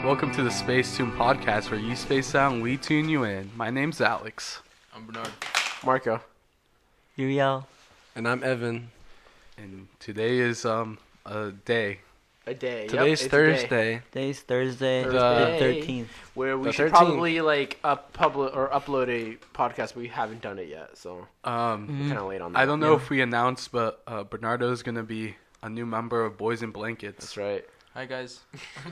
Welcome to the SPACETUNE podcast where you space out and we tune you in. My name's Alex. I'm Bernard. Marco. Uriel. And I'm Evan. And today is a day. A day. Today's Yep, Thursday. Today's Thursday, the Thursday. 13th. Where we The should 13th. probably like upload a podcast. We haven't done it yet, so we're kind of late on that. I don't know if we announced, but Bernardo is going to be a new member of Boys in Blankets. That's right. Hi guys.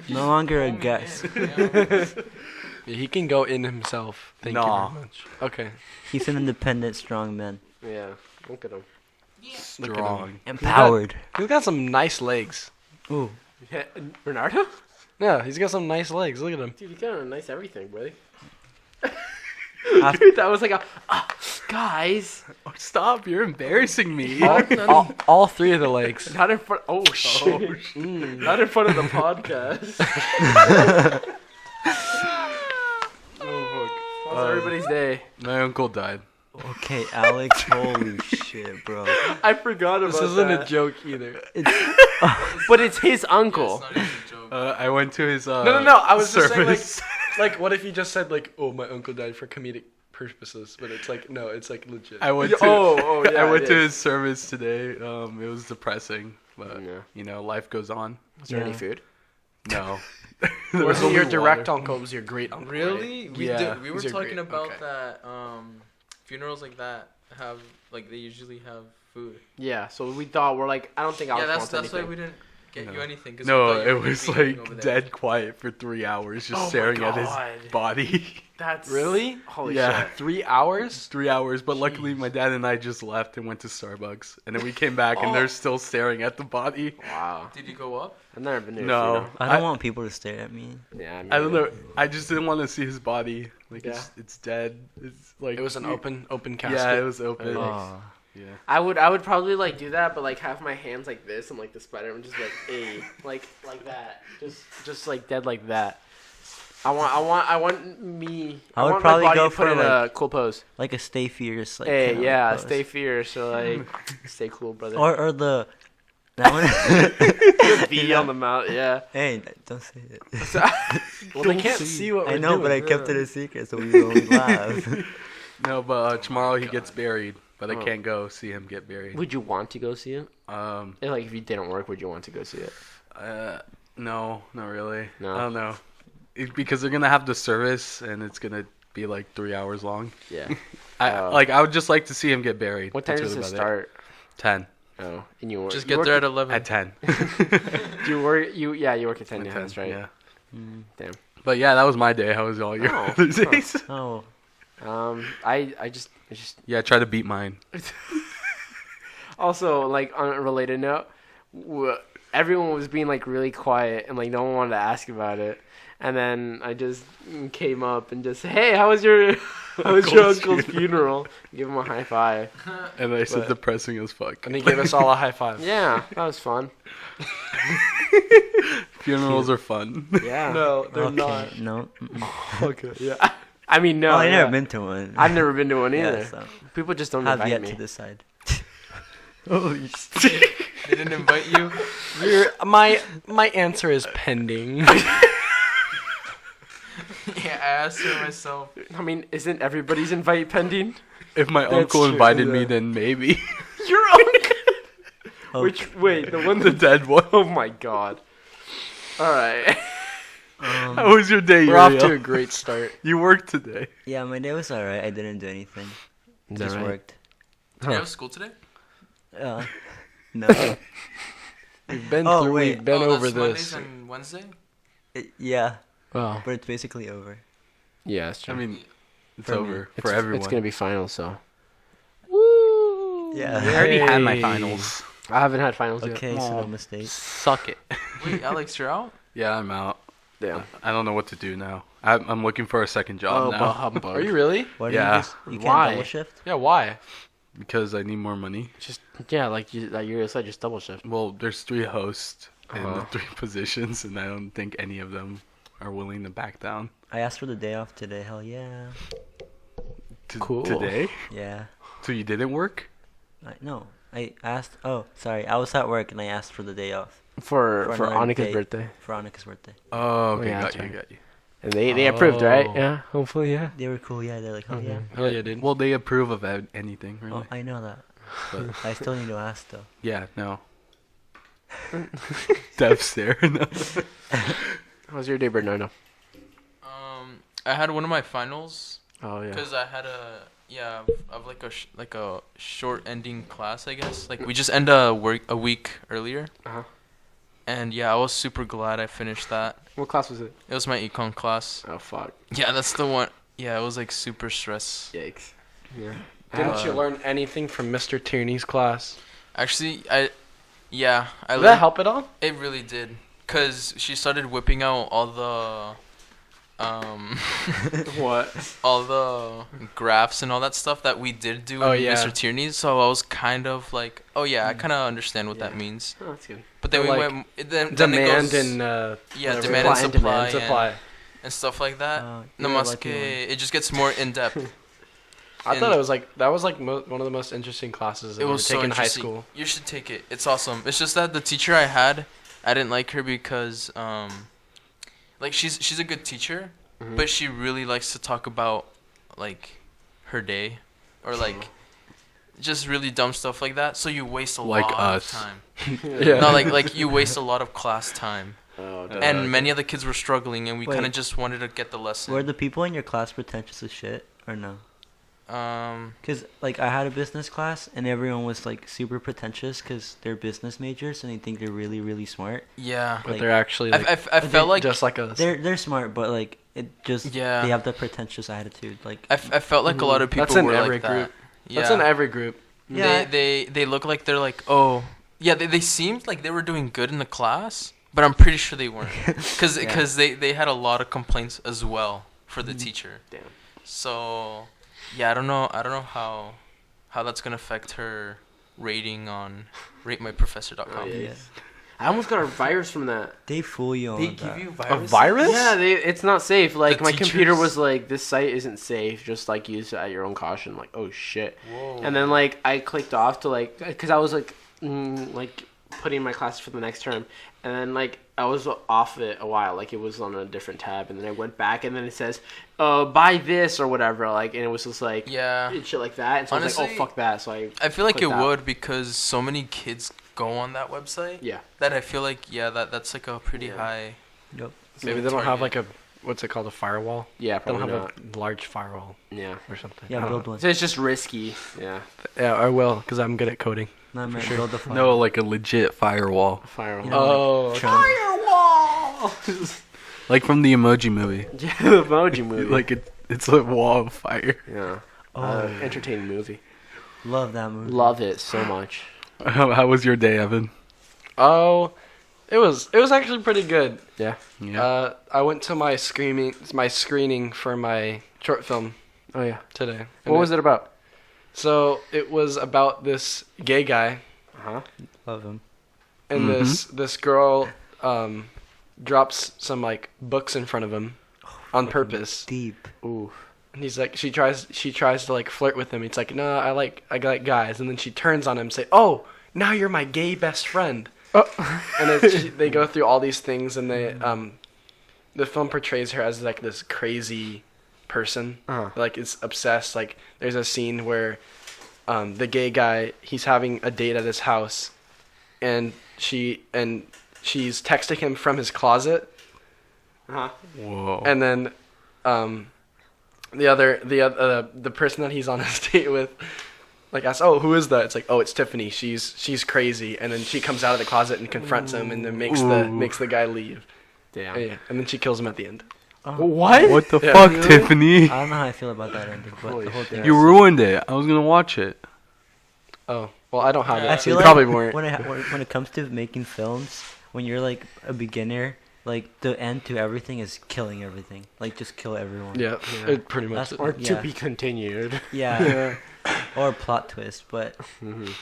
No longer a guest. Yeah, he can go in himself. Thank you Nah. very much. Okay. He's an independent, strong man. Yeah. Look at him. Look at Strong. him. Empowered. He's got some nice legs. Ooh. Yeah, Bernardo? Yeah, he's got some nice legs. Look at him. Dude, you got a nice everything, buddy. Af- Dude, that was like guys. Oh, stop, you're embarrassing me. All three of the legs. Not in front. Oh shit. Not in front of the podcast. How's everybody's day? My uncle died. Okay, Alex. Holy shit, bro. I forgot about This isn't that. a joke either. But it's his uncle. It's not even a joke. I went to his No. I was just saying, service. like, what if you just said, like, oh, my uncle died for comedic purposes? But it's like, no, it's like legit. I went to Yeah, I went it to is. his service today. It was depressing, but Yeah. you know, life goes on. Is there any Yeah. food? No. Wasn't There's your only direct water. uncle? It was your great uncle. Really? We Yeah. did. We were These are talking great. about Okay. that. Funerals like that have like they usually have food. Yeah, so we thought we're like, I don't think Alex Yeah, wants that's why anything. we didn't get No. you anything. 'Cause No, we thought you it were was eating over like there. dead quiet for 3 hours, just Oh my staring at his God. body. That's Really? holy Yeah. shit. 3 hours? 3 hours, but luckily my dad and I just left and went to Starbucks, and then we came back and they're still staring at the body. Wow. Did you go up? I've never been to a No. funeral. I don't want people to stare at me. Yeah, I don't know. I just didn't want to see his body. Like Yeah. it's dead. It's like It was an open casket. Yeah, it was open. Oh. Yeah. I would probably like do that, but like have my hands like this and like the spider and just like like that, just like dead like that. I want me. I would want probably my body go to put for, in a like- cool pose. Like a stay fierce. Like, Hey, kinda yeah, pose. stay fierce. So like, stay cool, brother. Or the. That one. V on the mouth. Yeah. Hey, don't say it. Well, they can't see what we're I know, doing. but I kept it a secret, so we won't laugh. No, but tomorrow he gets buried, but I Oh. can't go see him get buried. Would you want to go see it? Um, And, like if you didn't work, would you want to go see it? no, not really. No? I don't know. Because they're gonna have the service, and it's gonna be like 3 hours long. Yeah. I would just like to see him get buried. What time That's does it really about start? 10 Oh, and you work. Just you get work there at 11. at 10. Do you work? You work at 10. At Yeah, 10, that's right. Yeah. Damn. But yeah, that was my day. How was all your Oh, other days? Oh. I just Yeah, try to beat mine. also like on a related note, everyone was being like really quiet and like no one wanted to ask about it, and then I just came up and just hey, how was your uncle's funeral? Give him a high five. And I said But- depressing as fuck. And he gave us all a high five. Yeah, that was fun. Funerals are fun. Yeah. No, they're Okay, not. No. Okay, yeah. I mean, no. Oh, I've yeah. never been to one. I've never been to one either. Yeah, so People just don't have invite yet me. to decide. They didn't invite you. My answer is pending. Yeah, I asked her myself. I mean, isn't everybody's invite pending? If my That's uncle true, invited me, yeah. then maybe. Your uncle. Oh, Which wait, the one the dead one. Oh my god. All right. How was your day, We're off to a Uriel? great start. You worked today. yeah, my day was alright. I didn't do anything. Is that Just right? worked. Did you have school today? No. We've been Oh, through. wait. We've been Oh, over that's Mondays this. and Wednesday. Yeah, Well, but it's basically over. yeah, that's I true. mean, it's For me. over for everyone. It's gonna be finals, so Yeah. I already had my Hey. finals. I haven't had finals yet. Okay, so Aw. no mistake. Suck it. Wait, Alex, you're out. Yeah, I'm out. Damn. I don't know what to do now. I'm looking for a second job now humbug. Are you really? Why Yeah. you can't Why? double shift? Yeah. Why? because I need more money. Just like you said, just double shift. Well, there's 3 hosts in the Uh-huh. 3 positions, and I don't think any of them are willing to back down. I asked for the day off today. Hell yeah. Cool. Today? Yeah. So you didn't work? No. I asked. Oh, sorry. I was at work and I asked for the day off. For another Annika's date. birthday. For Annika's birthday. Oh, okay, Yeah, got that's you, right. got you. And they approved, right? Oh. Yeah, hopefully, yeah. They were cool. Yeah, they're like, oh yeah. Hell yeah, dude. Well, they approve of anything, really. Oh, I know that. But I still need to ask though. yeah, no. Dev stare. No. How's your day, Bernardo? I had one of my finals Oh, yeah. because I had of like a short ending class, I guess. Like we just end a week earlier. Uh-huh. And yeah, I was super glad I finished that. What class was it? It was my econ class. Oh, fuck. Yeah, that's the one. Yeah, it was like super stress. Yikes. Yeah. Didn't you learn anything from Mr. Tierney's class? Actually, I Did that learned. help at all? It really did, cause she started whipping out all the What? all the graphs and all that stuff that we did do Oh, in yeah. Mr. Tierney's. So I was kind of like, oh yeah, I kind of understand what that Yeah. means. Oh, that's good. But then So, we like, went then it Demand goes, and yeah, whatever. demand and supply, Supply. and stuff like that. You're a Namaste. lucky one. It just gets more in depth. I thought And- it was like that was like one of the most interesting classes I've It ever was so taken in high interesting. school. You should take it. It's awesome. It's just that the teacher I had, I didn't like her because like she's a good teacher, Mhm. but she really likes to talk about like her day or like just really dumb stuff like that. So you waste a Like lot us. of time. Yeah. No, like you waste a lot of class time. Oh, And many of the kids were struggling, and we Wait. kind of just wanted to get the lesson. Were the people in your class pretentious as shit or no? Um, Cause like I had a business class and everyone was like super pretentious because they're business majors and they think they're really really smart. yeah. But like- they're actually I, like, I, I felt like just like us. They're smart, but like it just Yeah. they have the pretentious attitude. Like I felt like a lot of people That's in were every like that. group. Yeah. That's in every group. Yeah. They look like they're like, oh yeah, they seemed like they were doing good in the class, but I'm pretty sure they weren't because Yeah. they had a lot of complaints as well for the teacher. Damn. So yeah, I don't know how that's gonna affect her rating on ratemyprofessor.com. Oh, yeah. Yeah. I almost got a virus from that. they fool you on They that. give you A viruses? virus? Yeah, it's not safe. Like, The my computer teachers? was like, this site isn't safe. Just, like, use it at your own caution. Like, oh, shit. Whoa. And then, like, I clicked off to, like, because I was, like, putting my classes for the next term. And then, like, I was off it a while. Like, it was on a different tab. And then I went back, and then it says, buy this or whatever. Like, and it was just, like, Yeah. shit like that. And so I was like, Honestly, oh, fuck that. So I feel like it clicked out. would because so many kids go on that website Yeah. that I feel like that's like a pretty Yeah. high. Yep. Maybe they don't have like a what's it called, a firewall? Yeah, They don't probably have not. a large firewall Yeah. or something. Yeah, I don't build know. one. So it's just risky. Yeah. Yeah, I will because I'm good at coding. No, man, sure. build the fire. No, like a legit firewall. Firewall. You know, Oh, Trump. Firewall! Like from the Emoji Movie. Yeah, the Emoji Movie. Like it's a wall of fire. Yeah. Oh, Entertaining movie. love that movie. Love it so much. How was your day, Evan? Oh, it was actually pretty good. Yeah. Yeah. I went to my screening for my short film Oh yeah. today. What was it about? So it was about this gay guy Uh-huh. Love him. and this girl drops some like books in front of him on purpose. Deep. Ooh. And he's like, she tries to like flirt with him. He's like, no, I like guys. And then she turns on him and say, oh, now you're my gay best friend. And they go through all these things, and the film portrays her as like this crazy person, Uh-huh. like it's obsessed. Like there's a scene where the gay guy, he's having a date at his house, and she's texting him from his closet, Uh-huh. Whoa. and then the person that he's on his date with like asks, oh, who is that? It's like, oh, it's Tiffany. She's crazy. And then she comes out of the closet and confronts him, and then makes the guy leave. Damn. Yeah, and then she kills him at the end. What? What the Yeah. fuck, Really? Tiffany? I don't know how I feel about that ending, but Holy the whole shit. thing. You ruined it. I was gonna watch it. Oh, well, I don't have it. I so feel you like probably weren't. when it comes to making films, when you're like a beginner, like the end to everything is killing everything. Like just kill everyone. Yeah, Yeah. it pretty much. That's- Or Yeah. to be continued. Yeah. Or a plot twist, but Mhm.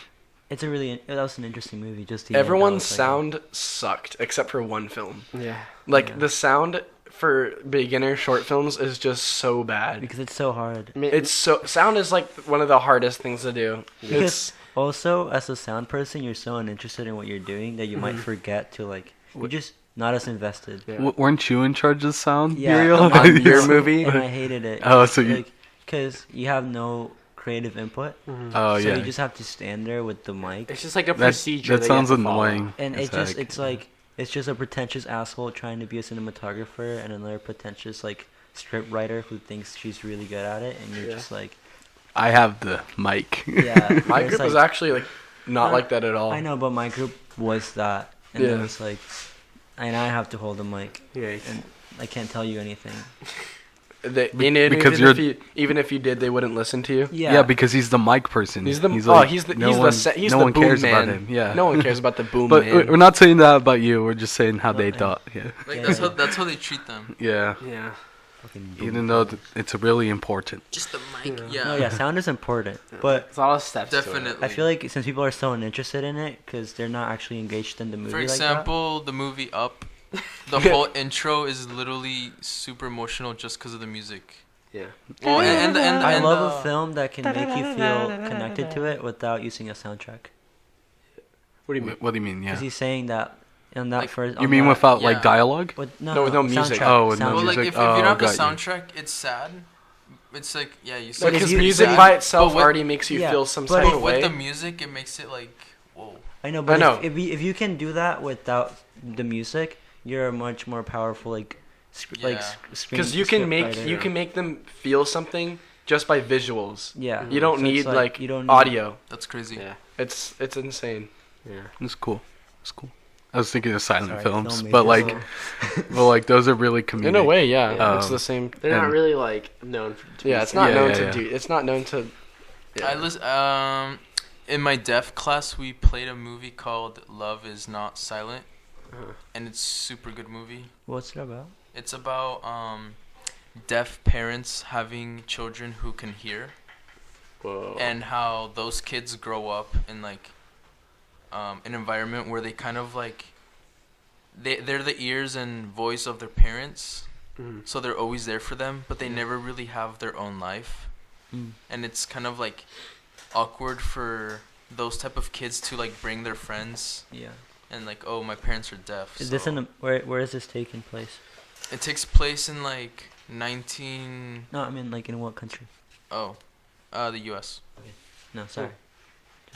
it's that was an interesting movie. Just the Everyone's end, sound sucked except for one film. Yeah. Like Yeah. the sound for beginner short films is just so bad. because it's so hard. I mean, It's so sound is like one of the hardest things to do. Because It's Also, as a sound person, you're so uninterested in what you're doing that you might forget to like. You're just not as invested. Yeah. Weren't you in charge of sound, Yeah, Muriel? on your movie? And I hated it. Oh, so you- like, because you have no creative input. Oh, So yeah. you just have to stand there with the mic. It's just like a That, procedure. that you have sounds to follow. annoying. And It's it's just a pretentious asshole trying to be a cinematographer and another pretentious like script writer who thinks she's really good at it, and you're Yeah. just like, I have the mic. yeah. My it's group was like- actually like not like that at all. I know, but my group was that, and it Yeah. was like, and I have to hold the mic, Yeah. and I can't tell you anything. Because you're- even if you did, they wouldn't listen to you. Yeah, because he's the mic person. He's the like, no no one boom cares man. about him. Yeah. No one cares about the boom But man. we're not saying that about you. We're just saying how they Okay. thought. Yeah. Like Yeah, that's how they treat them. Yeah. Yeah. Fucking Even though it's really important. Just the mic. Yeah. no, yeah, sound is important, but It's a lot of steps. to it. Definitely. I feel like since people are so uninterested in it because they're not actually engaged in the movie. For like that, example, the movie Up, the whole intro is literally super emotional just because of the music. Yeah. Well, I and, love a film that can make you feel connected to it without using a soundtrack. What do you mean? What do you mean? Yeah. Because he's saying that in that Like, first. You on mean that- without Yeah. like dialogue? With, No, with no music. soundtrack, Oh, with no soundtrack. Well, like music? if you don't have the got you. soundtrack, it's sad. It's like yeah, you. But if Because you- music but- by itself but with- already makes you yeah, feel some but type if- of with way. the music, it makes it like whoa. I know, but I know. If you can do that without the music, you're a much more powerful like Yeah. Because you can make them feel something just by visuals. Yeah. You don't So it's need like you don't need- audio. That's crazy. Yeah. It's insane. Yeah. It's cool. It's cool. I was thinking of silent Sorry, films, filmmakers. but like, well, like those are really comedic. In a way, yeah. Yeah. It's the same. They're not And- really like known for. to be Yeah, it's not Yeah, known yeah, to yeah. do. It's not known to. Yeah. I in my deaf class we played a movie called Love Is Not Silent, and it's super good movie. What's it about? It's about deaf parents having children who can hear, Whoa. and how those kids grow up in like an environment where they kind of like they're the ears and voice of their parents, Mhm. so they're always there for them, but they never really have their own life. And it's kind of like awkward for those type of kids to like bring their friends Yeah. and like, oh, my parents are deaf. Is this so- in a, where is this taking place? It takes place in like 19 No, I mean like in what country? the US. No, sorry.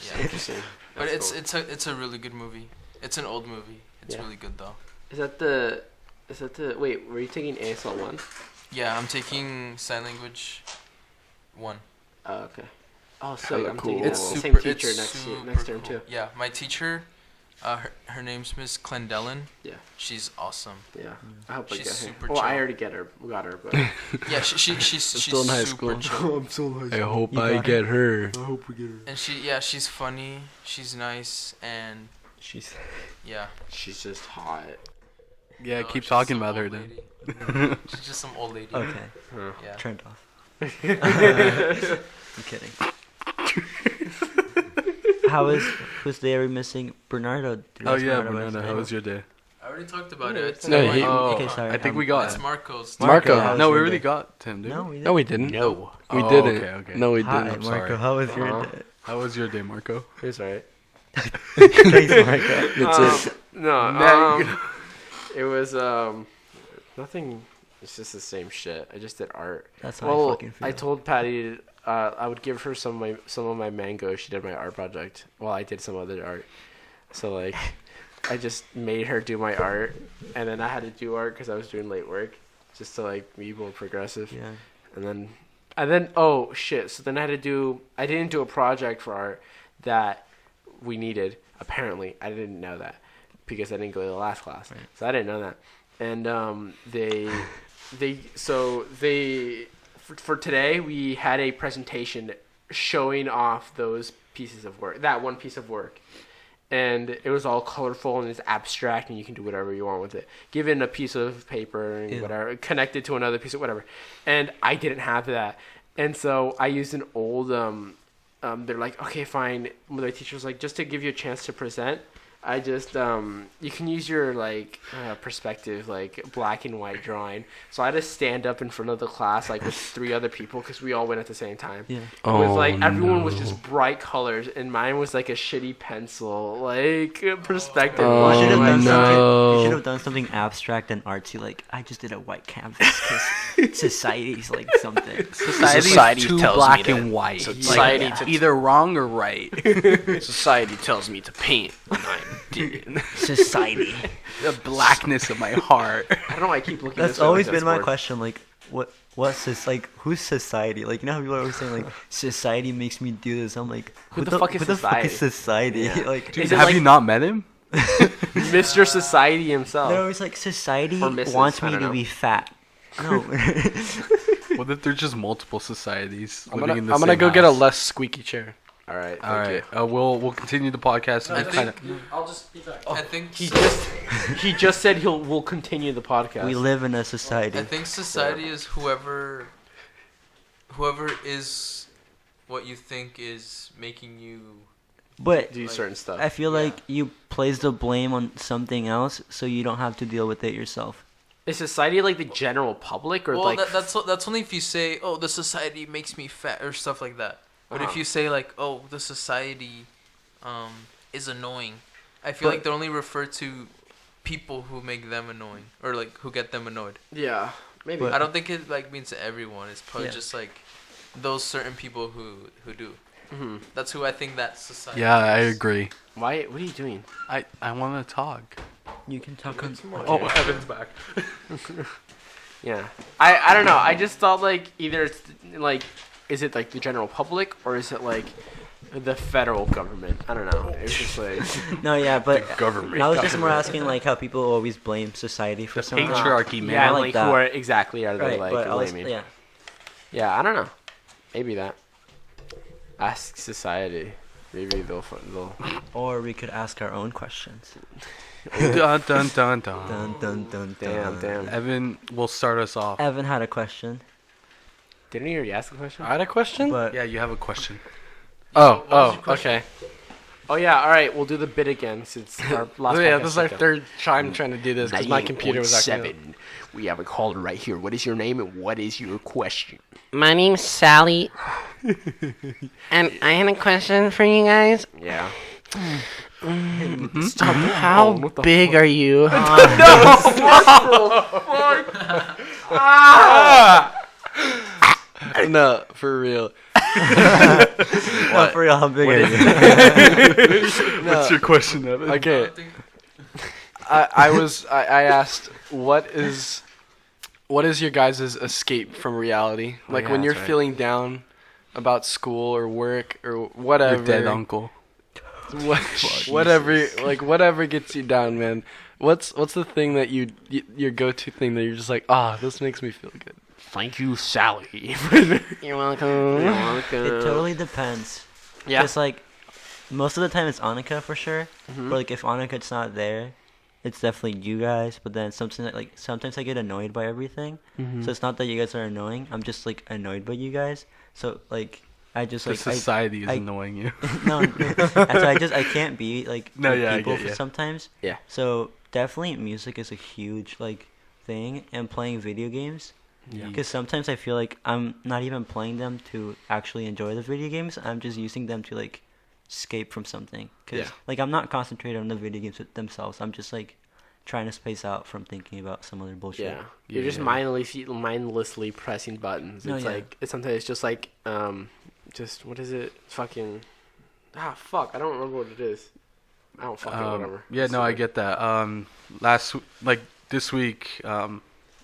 Yeah. Interesting. But That's cool. it's a really good movie. It's an old movie. It's Yeah. really good though. Is that the? Wait, were you taking ASL 1? Yeah, I'm taking sign language 1. Oh, okay. Oh, so Hella I'm cool. taking It's the super same teacher it's next super term cool. too. Yeah, my teacher her name's Miss Clendellan. Yeah. She's awesome. Yeah. I hope I She's get her. super Well, I chill. already got her, but Yeah, she's still in high super school. chill. I'm so high I hope You I got get her. I hope we get her. And she's funny, she's nice, and She's. yeah. She's just hot. Yeah, No, keep she's talking some about her old then. lady. She's just some old lady. Okay. Huh. Yeah. Turned off. I'm kidding. Who's they are missing? Bernardo. Oh yeah, Bernardo, how was your day? I already talked about it. No, he- Okay, sorry. I think we got It's it. Marco's. Marco. how was No, we your already day? got Tim, didn't No, we? we didn't. No, we didn't. No. We Oh, didn't. okay, okay. No, we Hi, didn't. Marco. sorry. How was your Uh-huh. day? How was your day, Marco? It's alright. Thanks, Marco. That's it. No, it was nothing. It's just the same shit. I just did art. That's how I Well, fucking feel. I told Patty I would give her some of my mango. She did my art project while I did some other art. So like, I just made her do my art, and then I had to do art because I was doing late work, just to like be more progressive. Yeah. And then oh shit! So then I didn't do a project for art that we needed. Apparently, I didn't know that because I didn't go to the last class, Right. so I didn't know that. And for today we had a presentation showing off those pieces of work, that one piece of work. And it was all colorful and it's abstract and you can do whatever you want with it. Given a piece of paper and Ew. whatever, connected to another piece of whatever. And I didn't have that. And so I used an old, they're like, okay, fine. My teacher was like, just to give you a chance to present, I just you can use your like perspective, like black and white drawing. So I had to stand up in front of the class like with 3 other people because we all went at the same time. Yeah. With like everyone was just bright colors, and mine was like a shitty pencil like perspective. Oh, You should have done no. something. You should have done something abstract and artsy. Like I just did a white canvas because society's like something. Society too tells black me to- and white. Society Like, to- either wrong or right. Society tells me to paint, and I did. Society. The blackness of my heart. I don't know why I keep looking. That's this way always like been my bored. question. Like, like who's society? Like, you know how people are always saying like society makes me do this. I'm like, Who the fuck is who the fuck is society? Yeah. Like, Is Dude, it have like- you not met him? Mr. Society himself. they're always like society Or Mrs., wants I me don't to know. be fat. No. What if there's just multiple societies I'm living in the gonna same go get a house? less squeaky chair. All right. All right, we'll continue the podcast. I And think, I'll just be back. I think He just said we'll continue the podcast. We live in a society. I think society is whoever is what you think is making you. But do certain stuff. I feel like you place the blame on something else, so you don't have to deal with it yourself. Is society like the general public or Well, like that's only if you say, "Oh, the society makes me fat" or stuff like that. But if Uh-huh. you say like, "Oh, the society is annoying," I feel like they only refer to people who make them annoying or like who get them annoyed. yeah, maybe. But- I don't think it like means to everyone. It's probably Yeah. just like those certain people who do. Mhm. That's who I think that society. Yeah, I is. agree. Why? What are you doing? I want to talk. You can talk on. Oh, Evan's back. Yeah, I don't know. I just thought like either it's like is it like the general public or is it like the federal government? I don't know. It's just like No, yeah, but government. I was just more asking like how people always blame society for The something. patriarchy, man. yeah, like like that. who are exactly are they Right, like but I was, blaming? yeah. Yeah, I don't know. Maybe that. Ask society. Maybe they'll. Or we could ask our own questions. Dun dun dun dun. Dun dun dun Damn, dun. damn. Evan will start us off. Evan had a question, Didn't you already ask the question? I had a question. but Yeah, you have a question. Oh, okay. Oh yeah, all right. We'll do the bit again since our last. Yeah, podcast this is our took up. third time trying to do this because my computer was acting up. 98.7. We have a caller right here. What is your name and what is your question? My name's Sally, and I had a question for you guys. Yeah. How what the big are you? No, for real. what for real? How big are you? What's your question, Evan? Okay. I asked what is your guys' escape from reality? Like yeah, when you're that's right. feeling down about school or work or whatever. Your dead uncle. Whatever gets you down, man. What's the thing that your go-to thing that you're just like, this makes me feel good. Thank you, Sally. You're welcome. It totally depends. Yeah. Just like most of the time it's Annika for sure. Mhm. But like if Annika's not there, it's definitely you guys. But then sometimes I get annoyed by everything. Mm-hmm. So it's not that you guys are annoying. I'm just like annoyed by you guys. So like I just The like society is I- annoying you. no. So I can't be like No, with yeah, I people get for ya. sometimes. Yeah. So definitely music is a huge like thing, and playing video games. Yeah. Because sometimes I feel like I'm not even playing them to actually enjoy the video games. I'm just using them to like escape from something. Cause Yeah. like I'm not concentrated on the video games themselves. I'm just like trying to space out from thinking about some other bullshit. Yeah. You're just Yeah. mindlessly pressing buttons. No, It's yeah. like sometimes it's just like just what is it? Fucking fuck. I don't remember what it is. I don't fucking whatever. Yeah, no, I get that. This week,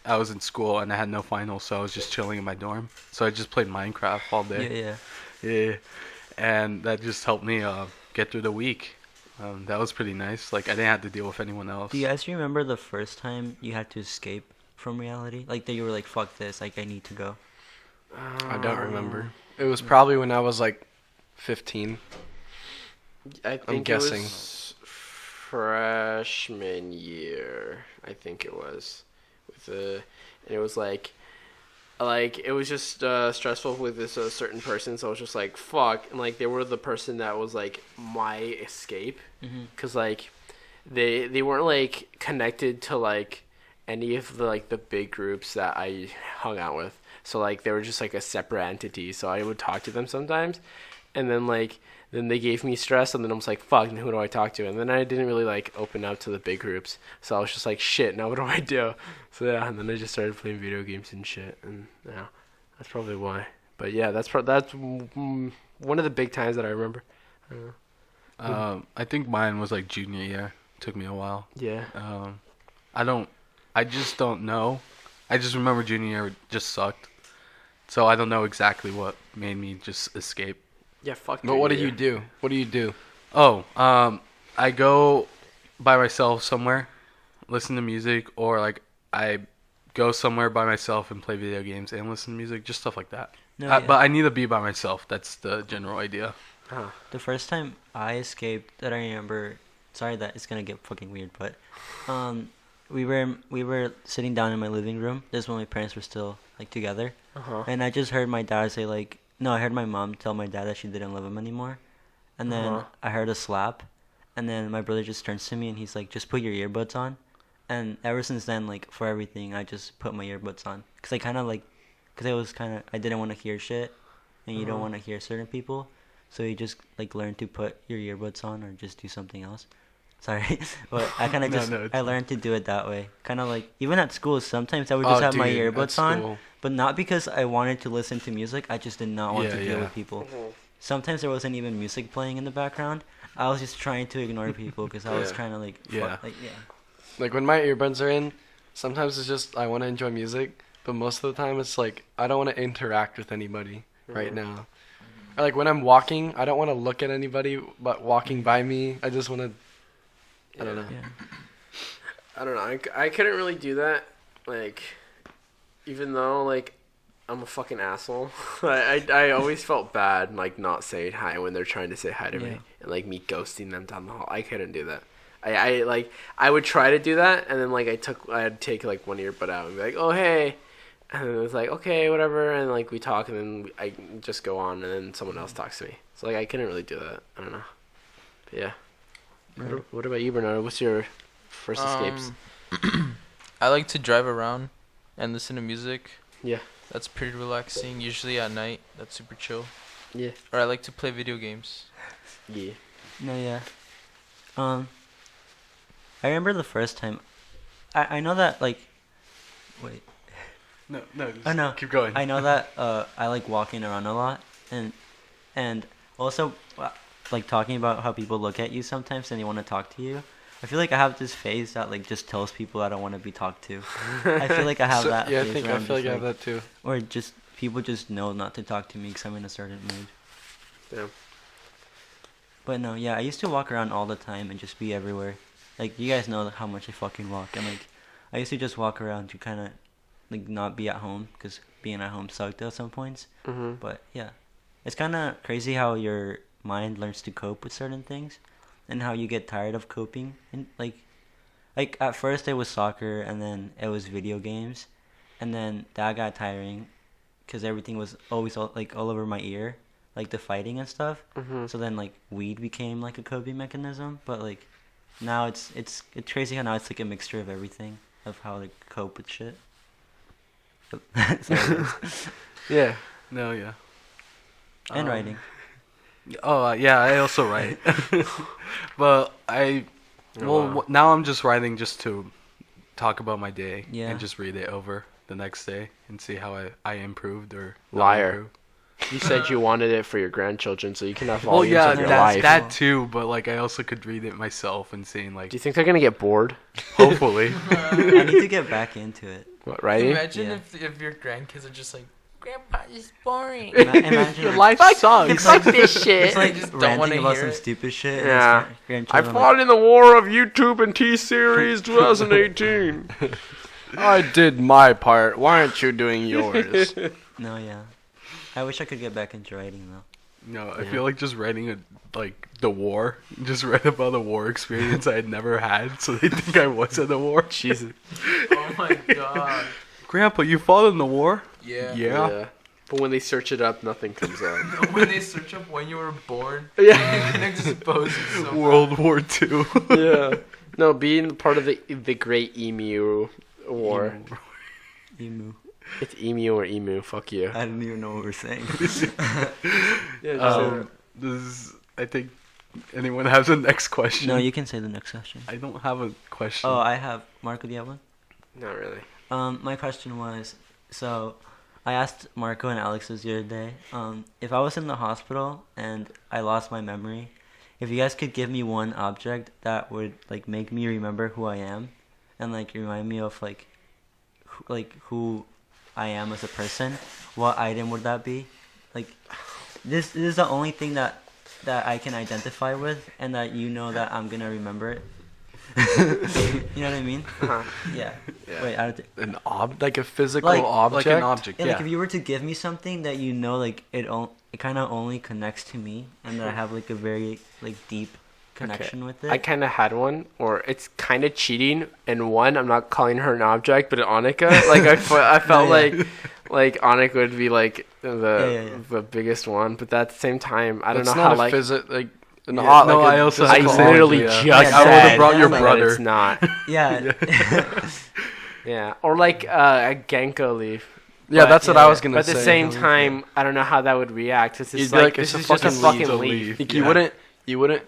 I was in school and I had no finals, so I was just chilling in my dorm. So I just played Minecraft all Yeah, day. yeah. Yeah, and that just helped me get through the week. That was pretty nice. Like I didn't have to deal with anyone else. Do you guys remember the first time you had to escape from reality? Like that you were like, fuck this, like I need to go. I don't remember. It was probably when I was like 15. I think guessing. it was freshman year. I think it was and it was like it was just stressful with this certain person. So I was just like fuck, and like they were the person that was like my escape, Mm-hmm. cause like they weren't like connected to like any of the like the big groups that I hung out with. So like they were just like a separate entity. So I would talk to them sometimes, and then they gave me stress, and then I was like, fuck, who do I talk to? And then I didn't really like open up to the big groups. So I was just like, shit, now what do I do? So yeah, and then I just started playing video games and shit, and yeah, that's probably why. But yeah, that's one of the big times that I remember. I think mine was like junior year. Took me a while. Yeah. I just don't know. I just remember junior year just sucked. So I don't know exactly what made me just escape. Yeah, fuck. But what do you do? What do you do? Oh, I go by myself somewhere, listen to music, or like I go somewhere by myself and play video games and listen to music, just stuff like that. No, yeah. But I need to be by myself. That's the general idea. The first time I escaped that I remember, sorry that it's gonna get fucking weird, but we were sitting down in my living room. This is when my parents were still like together, and I just heard my dad say like, no, I heard my mom tell my dad that she didn't love him anymore, and then I heard a slap, and then my brother just turns to me and he's like, just put your earbuds on, and ever since then, like for everything, I just put my earbuds on, cause I didn't want to hear shit, and you don't want to hear certain people. So you just like learn to put your earbuds on or just do something else. Sorry, but I kind of I learned to do it that way. Kind of like even at school, sometimes I would just have my earbuds on, but not because I wanted to listen to music. I just did not want to deal with people. Sometimes there wasn't even music playing in the background. I was just trying to ignore people because I was trying to like Like when my earbuds are in, sometimes it's just I want to enjoy music, but most of the time it's like I don't want to interact with anybody right now. Or like when I'm walking, I don't want to look at anybody but walking by me. I just want to. I don't know. Yeah. I don't know. I couldn't really do that. Like, even though like I'm a fucking asshole, I always felt bad like not saying hi when they're trying to say hi to me, and like me ghosting them down the hall. I couldn't do that. I would try to do that, and then like I'd take like one earbud out and be like, oh hey. And it was like, okay, whatever, and like we talk, and then I just go on, and then someone else talks to me. So like I couldn't really do that. I don't know. But yeah. Right. What about you, Bernardo? What's your first escapes? I like to drive around and listen to music. Yeah. That's pretty relaxing. Usually at night. That's super chill. Yeah. Or I like to play video games. Yeah. No, yeah. I remember the first time. I know that like. Wait. No, just I know. Keep going. I know that I like walking around a lot, and also like talking about how people look at you sometimes and they want to talk to you. I feel like I have this phase that like just tells people I don't want to be talked to. I feel like I have that. Yeah, phase I feel like I have that too. Or just people just know not to talk to me because I'm in a certain mood. Yeah. But no, yeah, I used to walk around all the time and just be everywhere. Like you guys know how much I fucking walk, and like I used to just walk around to kind of like not be at home because being at home sucked at some points. But yeah, it's kind of crazy how your mind learns to cope with certain things and how you get tired of coping. And like at first it was soccer, and then it was video games, and then that got tiring because everything was always all over my ear, like the fighting and stuff. So then like weed became like a coping mechanism, but like now it's crazy how now it's like a mixture of everything of how to cope with shit. Yeah. No, yeah. And writing. Oh, yeah, I also write. But now I'm just writing just to talk about my day and just read it over the next day and see how I improved or Liar. improved. You said you wanted it for your grandchildren, so you can have volumes of your life. That too, but like I also could read it myself and seeing like. Do you think they're gonna get bored? Hopefully. I need to get back into it. What, right? Imagine if your grandkids are just like, Grandpa is boring. Imagine Your life sucks. Fuck this shit. it's like just don't wanna ranting about hear some it. stupid shit. Yeah. And I fought in the war of YouTube and T-Series 2018. I did my part. Why aren't you doing yours? No, yeah. I wish I could get back into writing though. No, I feel like just writing the war. Just read about the war experience I had never had, so they think I was at the war. Jesus. Oh my god. Grandpa, you fought in the war? Yeah. Yeah. But when they search it up, nothing comes up. When they search up when you were born, Yeah. it exposes so World War II. Yeah. No, being part of the Great Emu War. Emu. It's emu or emu. Fuck you. I don't even know what we're saying. I think anyone has a next question. No, you can say the next question. I don't have a question. Oh, I have. Marco, do you have one? Not really. My question was, so I asked Marco and Alex this the other day, if I was in the hospital and I lost my memory, if you guys could give me one object that would like make me remember who I am, and like remind me of like who I am as a person, what item would that be? Like, this is the only thing that I can identify with, and that you know that I'm gonna remember it. You know what I mean? Uh-huh. Yeah. Yeah. Wait, like a physical Like object. Like an object, yeah, yeah. like if you were to give me something that you know, like it kind of only connects to me, and that I have like a very like deep connection with it. I kind of had one, or it's kind of cheating. And one, I'm not calling her an object, but Annika. Like I felt like Annika would be like the biggest one, but at the same time, I don't know how like. I also I had the literally same, just I would have said brought your that brother. It's not. Yeah. Yeah, or like a Genko leaf. Yeah, But- that's what I was gonna But say. at the same time, I don't know how that would react. It's You'd just be like like, this it's is a just a fucking fucking leaf. leaf. Like, Yeah. you wouldn't.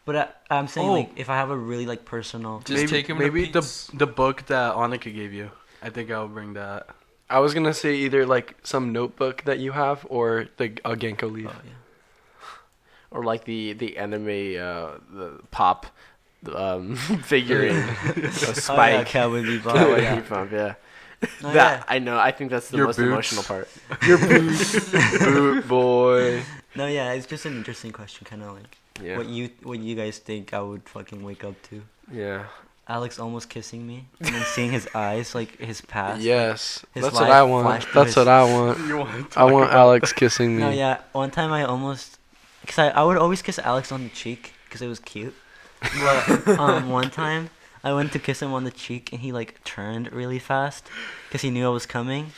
But I'm saying Oh. like if I have a really like personal. Just take him maybe to the book that Annika gave you. I think I'll bring that. I was gonna say either like some notebook that you have or a Genko leaf. Oh, yeah. Or like the anime the pop figurine of Spike. Oh, yeah, Cowboy Bebop. Cowboy Yeah. Bebop, yeah. Oh, That yeah. I know. I think that's the Your most boots. emotional part. Your boots, boot boy. No, yeah, it's just an interesting question, kind of like Yeah. what you guys think I would fucking wake up to. Yeah. Alex almost kissing me, and then seeing his eyes, like his past. Yes, His that's what life I want. flashed through That's his- what I want. You want to I want Alex kissing me. No, yeah. One time I almost, cause I would always kiss Alex on the cheek, cause it was cute. But one time I went to kiss him on the cheek, and he like turned really fast, cause he knew I was coming.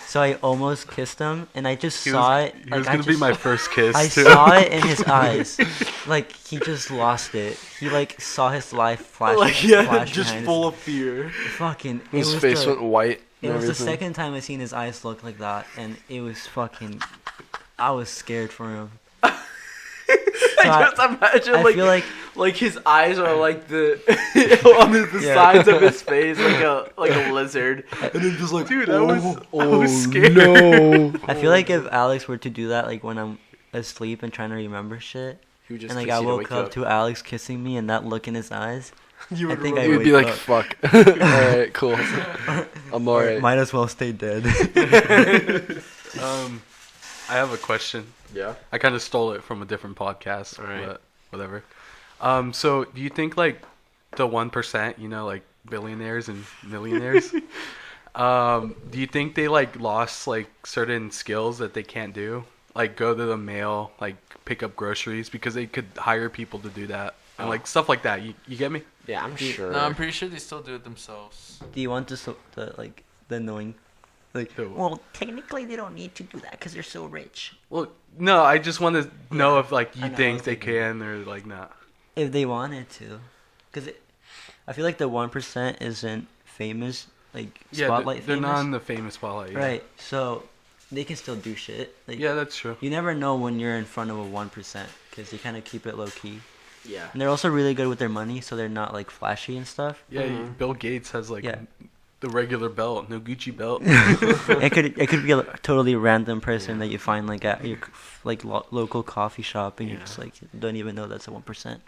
So I almost kissed him, and I just saw it. He Like, was gonna be my first kiss. I too. saw it in his eyes. Like he just lost it. He like saw his life flash. Flash just behind full of fear. Fucking. His face went white. It and was the everything. second time I seen his eyes look like that, and it was fucking. I was scared for him. So I just imagine I feel like his eyes are like the on the Yeah. sides of his face like a lizard. And then just like, Dude, I was oh, scared. no. I feel like if Alex were to do that, like when I'm asleep and trying to remember shit, He would just and like kiss I you to woke wake you up to Alex kissing me and that look in his eyes, You I would think I You'd would be like, up. fuck. Alright, cool. I'm alright. Might as well stay dead. I have a question. Yeah. I kind of stole it from a different podcast, Alright. but whatever. So do you think like the 1%, you know, like billionaires and millionaires, do you think they like lost like certain skills that they can't do? Like go to the mail, like pick up groceries because they could hire people to do that and like stuff like that. You get me? Yeah, I'm sure. No, I'm pretty sure they still do it themselves. Do you want the knowing? Like, Well, technically they don't need to do that because they're so rich. Well, no, I just want to know if like I you know, I think was they thinking can or like not. if they wanted to, because I feel like the 1% isn't famous, like spotlight they're famous. not in the famous spotlight. Yeah. Right, so they can still do shit. Like, Yeah, that's true. you never know when you're in front of a 1% because you kind of keep it low key. Yeah. And they're also really good with their money, so they're not like flashy and stuff. Yeah, Mhm. Bill Gates has like Yeah. the regular belt, no Gucci belt. it could be a totally random person that you find like at your like local coffee shop, and you Yeah. just like don't even know that's a 1%.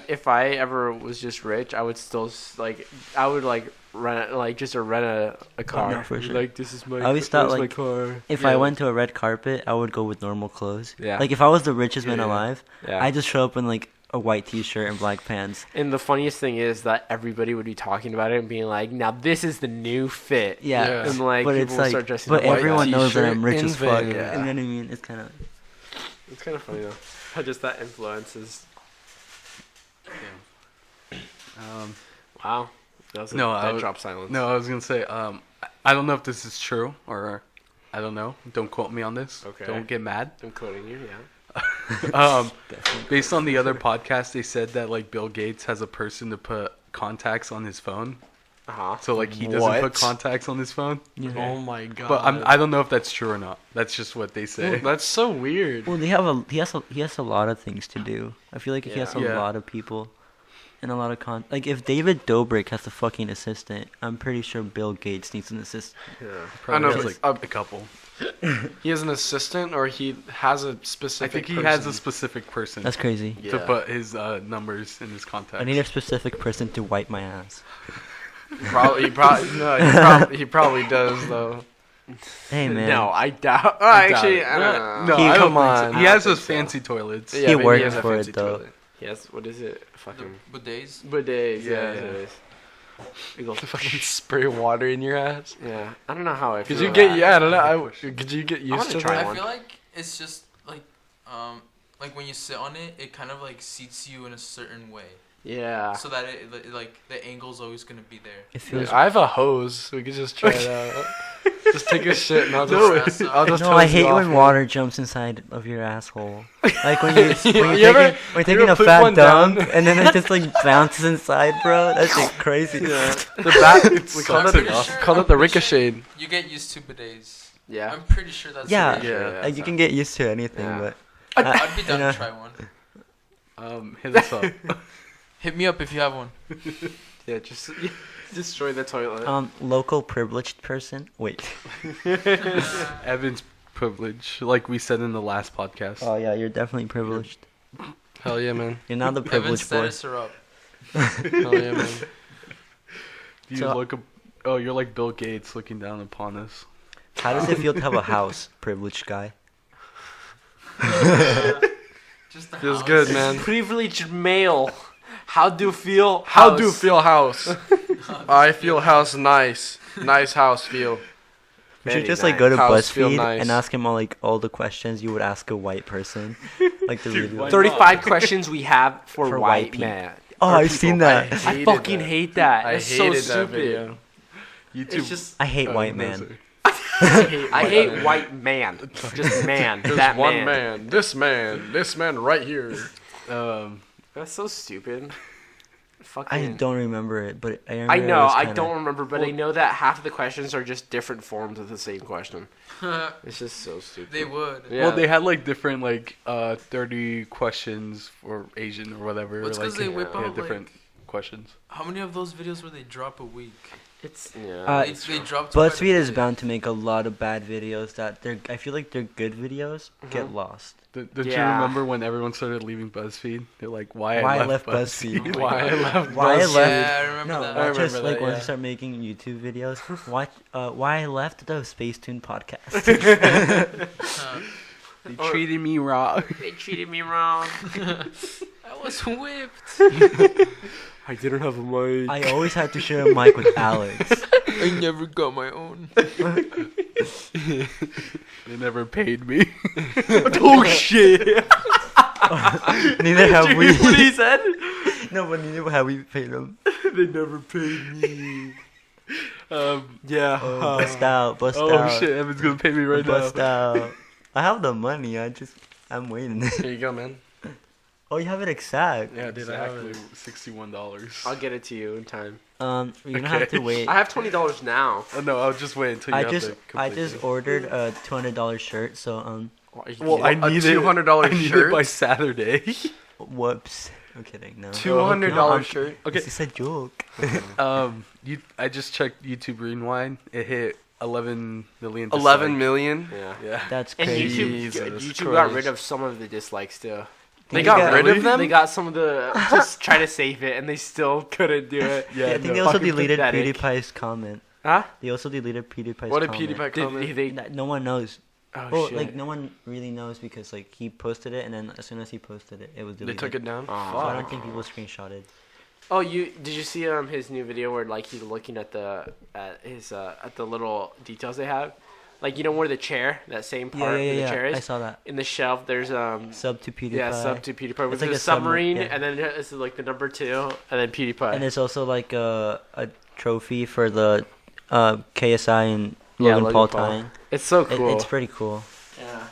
If I ever was just rich, I would still I would like rent a car. no, for sure. Like this is my. I always thought, my like, car. If Yeah. I went to a red carpet, I would go with normal clothes. Yeah. Like if I was the richest man Yeah. alive, Yeah. I just show up in like a white T-shirt and black pants. And the funniest thing is that everybody would be talking about it and being like, "Now this is the new fit." Yeah. Yeah. And like But people it's will like, start dressing but up like everyone that. knows that T-shirt I'm rich in as fuck. vain. Yeah. You know what I mean? It's kind of. It's kind of funny though. How just that influences. Wow. That was a No, I dead would- drop silence. No, I was gonna say, I don't know if this is true or I don't know. Don't quote me on this. Okay. Don't get mad. I'm quoting you. Yeah. Based on the other podcast, they said that like Bill Gates has a person to put contacts on his phone. So like he doesn't put contacts on his phone. Yeah. Oh my god! But I don't know if that's true or not. That's just what they say. Well, that's so weird. Well, he has a lot of things to do. I feel like he has a lot of people, and a lot of like if David Dobrik has a fucking assistant, I'm pretty sure Bill Gates needs an assistant. Yeah, probably has like a couple. He has an assistant, or he has a specific. I think he person. has a specific person. That's crazy. To put his numbers in his contacts. I need a specific person to wipe my ass. He probably does though. Hey man. No, I doubt. Oh, I actually, doubt I don't know. No, He- I don't come think on. so. He has those fancy toilets. Yeah, He maybe worked has a for it, fancy though. toilet. Yes. What is it? The Fucking bidets. bidets. Yeah. Yeah. It is. We go. Fucking spray water in your ass. Yeah. I don't know how I feel. Could you about get? that. Yeah, I don't know. Could you get used wanna to try that? I one. feel like it's just like when you sit on it, it kind of like seats you in a certain way, Yeah. so that it like the angle's always gonna be there. It feels. I have a hose. We could just try it out. Just take a shit and I'll just. No, I'll just No, I hose you hate off when it. water jumps inside of your asshole. Like when you're You ever- taking a put fat one down? dump and then it just like bounces inside, bro. That's like crazy. The bat. We call I'm that pretty the sure- call it the ricochet. You get used to bidets. Yeah. I'm pretty sure that's Yeah, the ratio. Yeah. like you can get used to anything, Yeah. but I'd be down you know, to try one. Hit us up. Hit me up if you have one. Yeah. Just destroy the toilet. local privileged person. Wait. Evan's privilege, like we said in the last podcast. Oh yeah, you're definitely privileged. Hell yeah, man. You're not the Evan privileged boy. status her up. Hell yeah, man. You So- look. Oh, you're like Bill Gates looking down upon us. How does it feel to have a house, privileged guy? Just the Feels house. good, man. Privileged male. How do you feel? How house? do you feel house? I feel house nice. Nice house feel. You Very should just like go to House feel BuzzFeed nice. and ask him all the questions you would ask a white person, like the Dude, video. why 35 questions we have for, For white white people. man. Oh, Or I've people. seen that. I hated fucking that. hate that. I It's so hated that stupid. video. YouTube. It's just I hate white no, man. sorry. I hate white man. Just man. There's that one man. This man right here. That's so stupid. I Fucking. don't remember it, but I remember I it know. was I kinda- don't remember, but I know that half of the questions are just different forms of the same question. It's just so stupid. They would. Yeah. Well, they had like different 30 questions for Asian or whatever. Well, it's like, 'cause they whip yeah, out, different questions. How many of those videos where they drop a week? It's They drop. two by the BuzzFeed is day. bound to make a lot of bad videos that I feel like they're good videos get lost. Did you Yeah. remember when everyone started leaving BuzzFeed? They're like, why I I left left BuzzFeed. BuzzFeed. Why I left Why I BuzzFeed. left- Yeah, I remember No, that. I not just remember like that, once yeah. you start making YouTube videos. Why I left the SPACETUne podcast. They treated me wrong. They treated me wrong. I was whipped. I didn't have a mic. I always had to share a mic with Alex. I never got my own. They never paid me. Oh shit! Neither have we. What he said? No, but neither have we paid them. They never paid me. Yeah. Bust out, bust Oh out. shit, Evan's gonna pay me right Bust now. out. I have the money. I'm waiting. Here you go, man. Oh, you have it exact. Yeah, dude, I have Exactly it. $61. I'll get it to you in time. You're gonna have to wait. I have $20 now. Oh no, I'll just wait until you I have just the I complete just list. ordered a $200 shirt. So Well, I need a $200 I need shirt. it by Saturday. whoops. I'm kidding. No. $200 No, shirt. Okay. This is a joke. I just checked YouTube Rewind. It hit 11 million. 11 million. Yeah. Yeah. That's And crazy. YouTube got rid of some of the dislikes too. They got rid of them? They got some of the just try to save it, and they still couldn't do it. Yeah, I think no. they also Fucking deleted pathetic. PewDiePie's comment. Huh? They also deleted PewDiePie's What did comment. PewDiePie Did comment? they? No one knows. Oh Well, shit! like no one really knows because like he posted it and then as soon as he posted it, it was They deleted. took it down. So I don't Fuck. think people screenshotted. Oh, did you see his new video where like he's looking at the little details they have, like where the chair, that same part where the chair is I saw that. in the shelf. There's Sub to PewDiePie. yeah, sub to PewDiePie with like the a sub- submarine, yeah. and then this is like the number 2, and then PewDiePie. And there's also like a trophy for the KSI and Yeah, Logan Logan Paul Paul. tying. It's so cool. It's pretty cool. Yeah.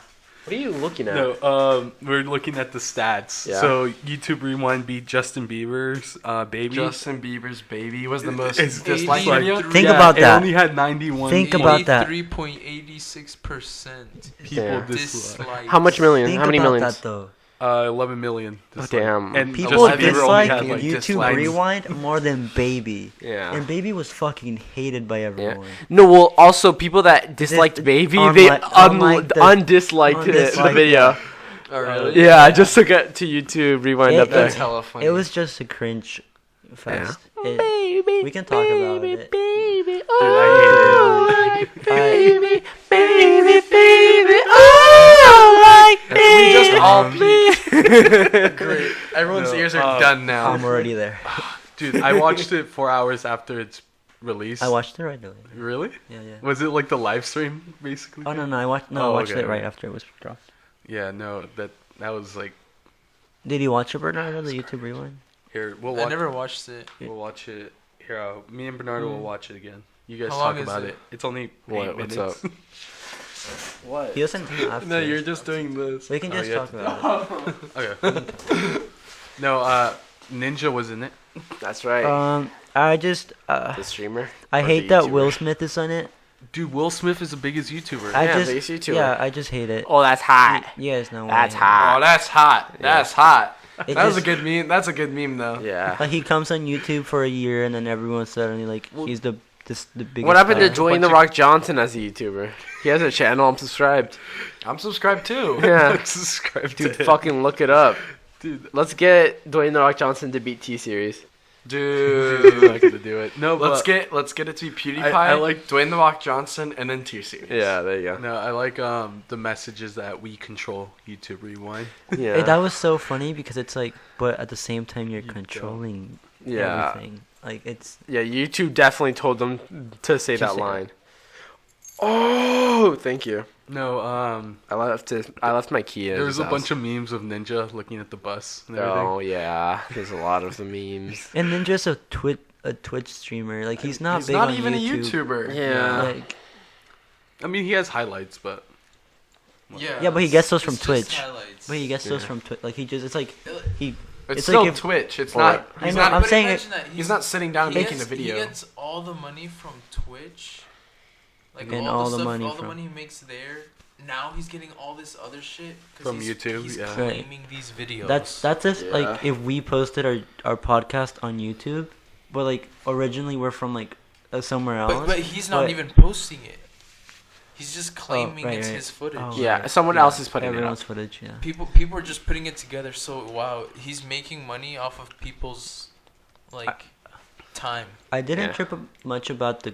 What are you looking at? No, we're looking at the stats. Yeah. So YouTube Rewind beat Justin Bieber's Baby. Justin Bieber's Baby was the most It's just disliked like- video. Think about It that. only had 91. Think about that. 83.86% people Damn. dislike. dislikes. How much million? Think How many about millions? that though. 11 million. Oh, damn. And People Justin Bieber only dislike had, like, YouTube dislikes. Rewind more than Baby. Yeah. And Baby was fucking hated by Yeah. everyone. No, well, also people that disliked Baby, they unlike the- undisliked the undisliked video. Oh really? Yeah, I just took it to YouTube Rewind up there. That's hella funny. It was just a cringe fest. It- Baby, we can talk about baby, it. baby, oh, like baby, baby, baby, oh, like We just all baby. great. Everyone's No, ears are done now. I'm already there. Dude, I watched it 4 hours after its release. I watched it right away. Really? Yeah, yeah. Was it like the live stream, basically? Oh no, I watched Oh, I watched okay, it right okay. after it was dropped. Yeah, no, that was like, Did you watch it, Bernardo? The YouTube Rewind? here, we'll I watch. never watched it. We'll watch it. Here, me and Bernardo will watch it again. You guys How talk long is about it? it. It's only 8 What? What's minutes. What? He doesn't have No, to. you're just doing this. We can Oh, just yeah. talk about Okay. No, Ninja was in it. That's right. it. I just The streamer. I Or hate the that YouTuber. Will Smith is on it. Dude, Will Smith is the biggest YouTuber. I Yeah, just biggest YouTuber. yeah, I just hate it. Oh, that's hot. You guys know. That's why I hate hot. Oh, that's hot. That's hot. it. It That was a just- good meme. That's a good meme though. Yeah. Like he comes on YouTube for a year and then everyone's suddenly like he's the biggest. What happened to star. Dwayne the Rock Johnson as a YouTuber? He has a channel. I'm subscribed. I'm subscribed too. Yeah. Subscribe to Dude, him. fucking look it up. Dude, Let's get Dwayne the Rock Johnson to beat T-Series. dude, he's not gonna do it. No, Let's but get it to be PewDiePie. I like- Dwayne the Rock Johnson and then T-Series. Yeah, there you go. no, I like the messages that we control YouTube Rewind. Yeah. Hey, that was so funny because it's like, but at the same time you're You controlling Yeah. everything. Like it's Yeah, YouTube definitely told them to say Just that say line. Oh, thank you. No, I left my key in. there was a bunch of memes of Ninja looking at the bus and everything. Oh yeah, there's a lot of the memes. and then just a Twitch streamer. Like he's not He's big not on even YouTube. a YouTuber. Yeah. Like I mean, he has highlights, but Yeah, but he gets those from it's just Twitch. highlights. but he gets those Yeah. from Twitch. Like he just it's like he. It's, It's still like if- Twitch. It's Or- not. I He's know, not. I'm But saying imagine that he's not sitting down he making gets, a video. He gets all the money from Twitch. Like And all all the the stuff, money all the from- money he makes there. Now he's getting all this other shit 'cause From he's, YouTube, He's yeah. Right. claiming these videos. That's if Yeah. like if we posted our podcast on YouTube, but like originally we're from like somewhere else. but he's not but- even posting it. He's just claiming right, it's right. his footage. Oh, Yeah, right. someone else is putting it everyone's up. footage. Yeah. People are just putting it together. So wow, he's making money off of people's like time. I didn't Yeah. trip much about the